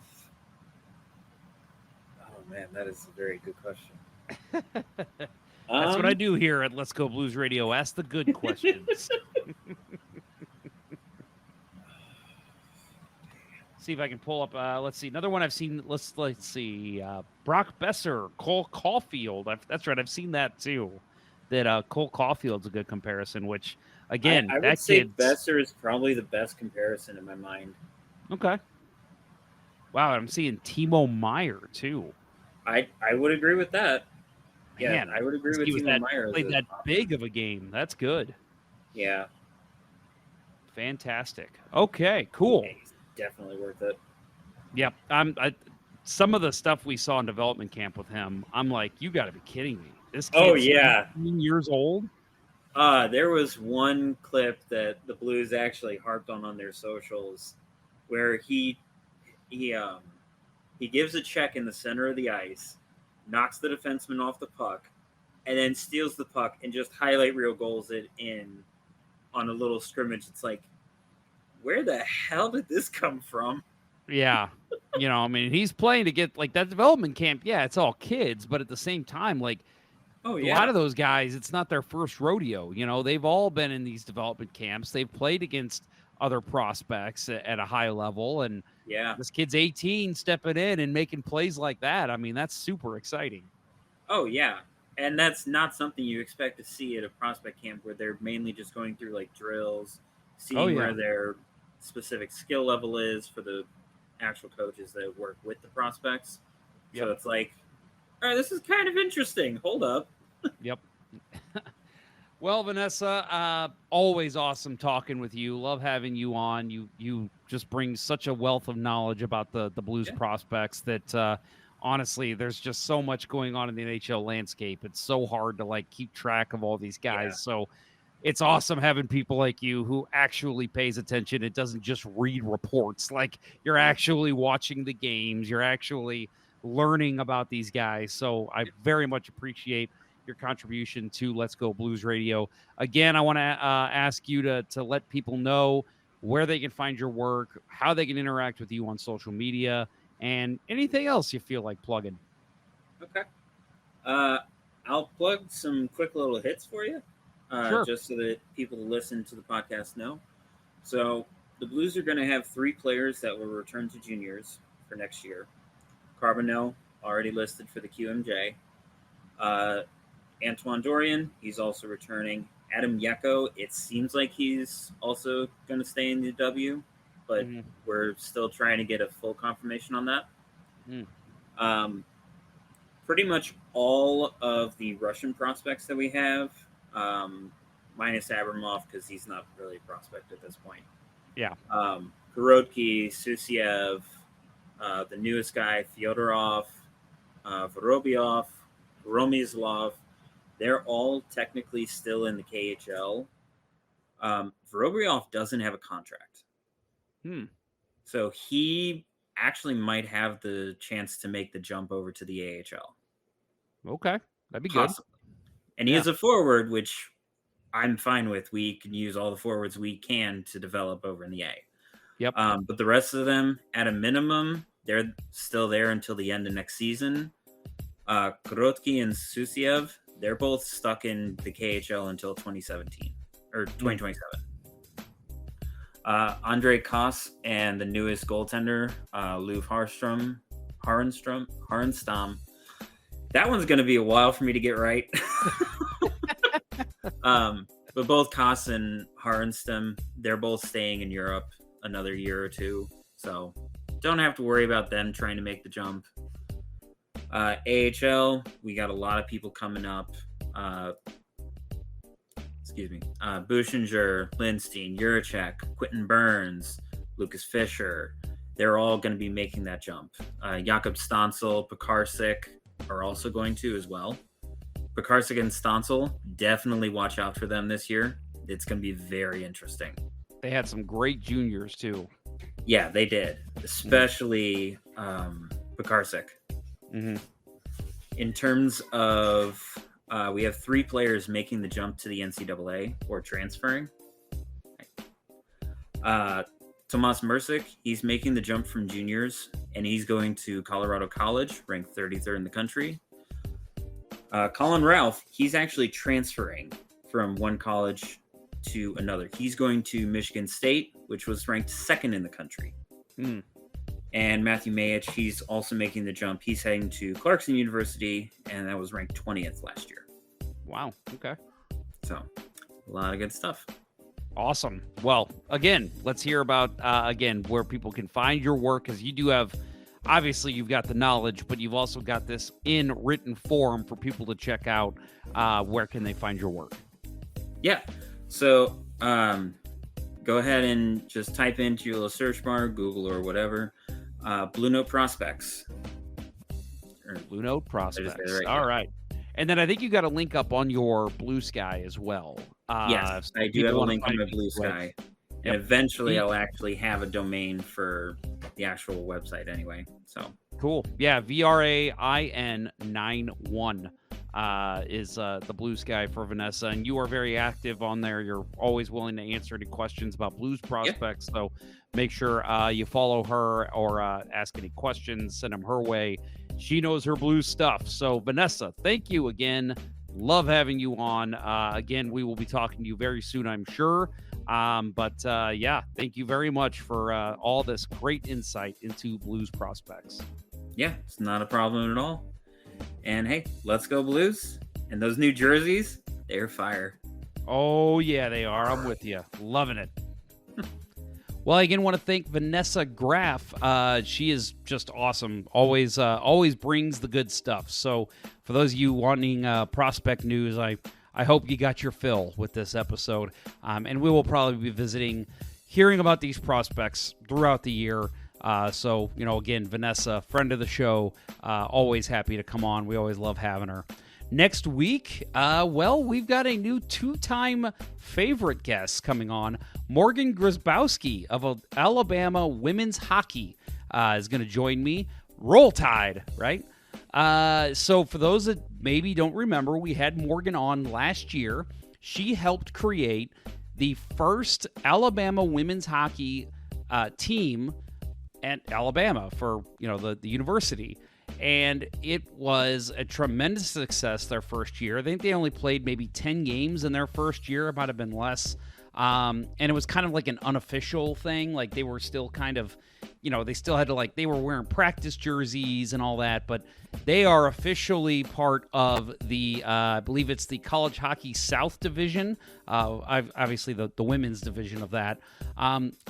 Oh man, that is a very good question. That's what I do here at Let's Go Blues Radio. Ask the good questions. See if I can pull up. Let's see. Another one I've seen. Let's see. Brock Besser, Cole Caulfield. That's right. I've seen that too. That Cole Caulfield's a good comparison. Which again, I would say Besser is probably the best comparison in my mind. Okay. Wow, I'm seeing Timo Meyer too. I would agree with that. Man, I would agree with Timo Meyer. Played that big of a game. That's good. Yeah. Fantastic. Okay, cool. Yeah, he's definitely worth it. Yep. Some of the stuff we saw in development camp with him, I'm like, you got to be kidding me. This kid's 17 years old. There was one clip that the Blues actually harped on their socials, where he gives a check in the center of the ice, knocks the defenseman off the puck, and then steals the puck and just highlight reel goals it in on a little scrimmage. It's like, where the hell did this come from? Yeah. He's playing to get, like, that development camp. Yeah, it's all kids, but at the same time, like, a lot of those guys, it's not their first rodeo. They've all been in these development camps. They've played against other prospects at a high level. And this kid's 18, stepping in and making plays like that. I mean, that's super exciting. Oh, yeah. And that's not something you expect to see at a prospect camp where they're mainly just going through like drills, seeing where their specific skill level is for the actual coaches that work with the prospects. Yep. So it's like, all right, this is kind of interesting. Hold up. Yep. Well, Vanessa, always awesome talking with you. Love having you on. You just bring such a wealth of knowledge about the Blues prospects that honestly, there's just so much going on in the NHL landscape. It's so hard to like keep track of all these guys. Yeah. So it's awesome having people like you who actually pays attention. It doesn't just read reports. Like you're actually watching the games. You're actually learning about these guys. So I very much appreciate your contribution to Let's Go Blues Radio. Again, I want to ask you to let people know where they can find your work, how they can interact with you on social media, and anything else you feel like plugging. Okay. I'll plug some quick little hits for you, sure. Just so that people who listen to the podcast know. So the Blues are going to have 3 players that will return to juniors for next year. Carbonell, already listed for the QMJ. Antoine Dorian, he's also returning. Adam Yeko, it seems like he's also going to stay in the W, but we're still trying to get a full confirmation on that. Pretty much all of the Russian prospects that we have, minus Abramov, because he's not really a prospect at this point. Yeah. Korodki, Susiev, the newest guy, Fyodorov, Vorobyov, Romislov, they're all technically still in the KHL. Vorobyov doesn't have a contract. So he actually might have the chance to make the jump over to the AHL. Okay. That'd be Possibly. Good. And he is a forward, which I'm fine with. We can use all the forwards we can to develop over in the A. Yep. But the rest of them, at a minimum, they're still there until the end of next season. Korotký and Susiev, they're both stuck in the KHL until 2017 or 2027. Andre Koss and the newest goaltender, Loof Harenstam. That one's going to be a while for me to get right. But both Koss and Harenstam, they're both staying in Europe another year or two. So don't have to worry about them trying to make the jump. AHL, we got a lot of people coming up. Buschinger, Lindstein, Jiricek, Quentin Burns, Lucas Fisher. They're all going to be making that jump. Jakub Stancl, Pekarsik are also going to as well. Pekarsik and Stancl, definitely watch out for them this year. It's going to be very interesting. They had some great juniors too. Yeah, they did. Especially Pekarsik. In terms of, we have 3 players making the jump to the NCAA or transferring. Tomas Mercic, he's making the jump from juniors, and he's going to Colorado College, ranked 33rd in the country. Colin Ralph, he's actually transferring from one college to another. He's going to Michigan State, which was ranked 2nd in the country. And Matthew Mayich, he's also making the jump. He's heading to Clarkson University, and that was ranked 20th last year. Wow. Okay. So, a lot of good stuff. Awesome. Well, again, let's hear about, where people can find your work, because you do have, obviously, you've got the knowledge, but you've also got this in written form for people to check out. Where can they find your work? Yeah. So, go ahead and just type into your little search bar, Google or whatever, Bluenote Prospects. Bluenote Prospects. Right. All right. And then I think you got a link up on your Blue Sky as well. Yes, I do have a link on my Blue Sky. And eventually I'll actually have a domain for the actual website anyway. So cool. Yeah, VRAIN91 is the Blue Sky for Vanessa. And you are very active on there. You're always willing to answer any questions about Blues prospects. Yep. So make sure you follow her or ask any questions, send them her way. She knows her Blues stuff. So Vanessa, thank you again. Love having you on. Again, we will be talking to you very soon, I'm sure. Thank you very much for all this great insight into Blues prospects. Yeah, it's not a problem at all. And hey, let's go Blues. And those new jerseys, they're fire. Oh, yeah, they are. I'm with you. Loving it. Well, I again want to thank Vanessa Graf. She is just awesome. Always brings the good stuff. So for those of you wanting prospect news, I hope you got your fill with this episode. And we will probably be hearing about these prospects throughout the year. So, again, Vanessa, friend of the show, always happy to come on. We always love having her. Next week, we've got a new two-time favorite guest coming on. Morgan Grabowski of Alabama women's hockey is going to join me. Roll Tide, right? So for those that maybe don't remember, we had Morgan on last year. She helped create the first Alabama women's hockey team at Alabama for, the university. And it was a tremendous success their first year. I think they only played maybe 10 games in their first year. It might have been less. And it was kind of like an unofficial thing. Like they were still kind of, they still had to they were wearing practice jerseys and all that. But they are officially part of the, I believe it's the College Hockey South Division. Obviously the women's division of that.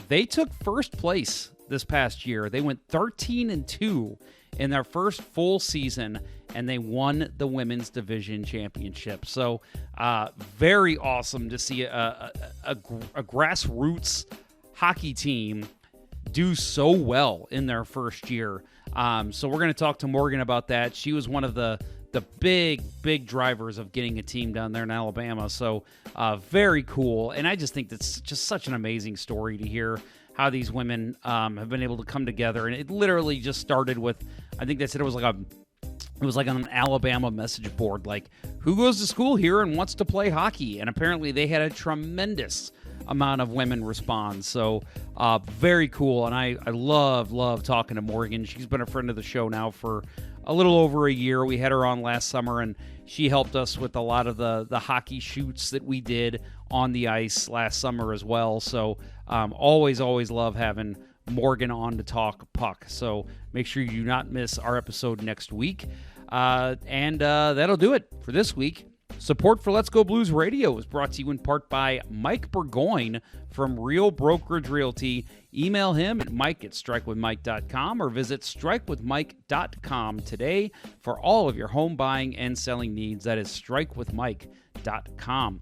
They took first place this past year. They went 13-2 in their first full season, and they won the women's division championship. So very awesome to see a grassroots hockey team do so well in their first year. So we're going to talk to Morgan about that. She was one of the big drivers of getting a team down there in Alabama. So very cool. And I just think that's just such an amazing story to hear how these women have been able to come together. And it literally just started with, I think they said it was like on an Alabama message board, like who goes to school here and wants to play hockey? And apparently they had a tremendous amount of women respond. So very cool. And I love talking to Morgan. She's been a friend of the show now for a little over a year. We had her on last summer, and she helped us with a lot of the hockey shoots that we did on the ice last summer as well. So always love having Morgan on to talk puck. So make sure you do not miss our episode next week. And that'll do it for this week. Support for Let's Go Blues Radio is brought to you in part by Mike Burgoyne from Real Brokerage Realty. Email him at mike@strikewithmike.com or visit strikewithmike.com today for all of your home buying and selling needs. That is strikewithmike.com.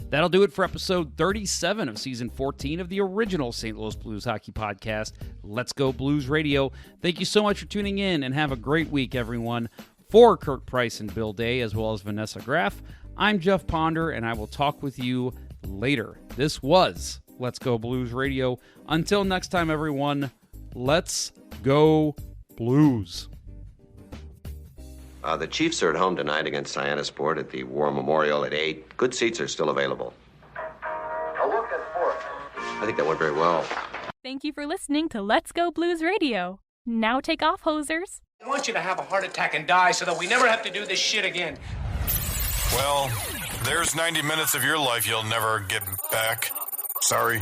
That'll do it for episode 37 of season 14 of the original St. Louis Blues Hockey Podcast, Let's Go Blues Radio. Thank you so much for tuning in, and have a great week, everyone. For Kurt Price and Bill Day, as well as Vanessa Graf, I'm Jeff Ponder, and I will talk with you later. This was Let's Go Blues Radio. Until next time, everyone, let's go Blues. The Chiefs are at home tonight against Cyanosport at the War Memorial at 8. Good seats are still available. A look at sports. I think that went very well. Thank you for listening to Let's Go Blues Radio. Now take off, hosers. I want you to have a heart attack and die so that we never have to do this shit again. Well, there's 90 minutes of your life you'll never get back. Sorry.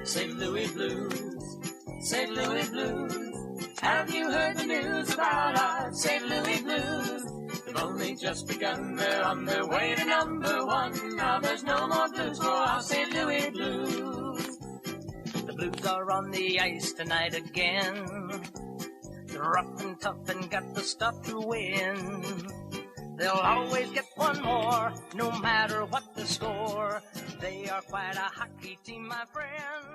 St. Louis Blues, St. Louis Blues. Have you heard the news about our St. Louis Blues? They've only just begun, they're on their way to number one. Now there's no more blues for our St. Louis Blues. The Blues are on the ice tonight again. They're rough and tough and got the stuff to win. They'll always get one more, no matter what the score. They are quite a hockey team, my friend.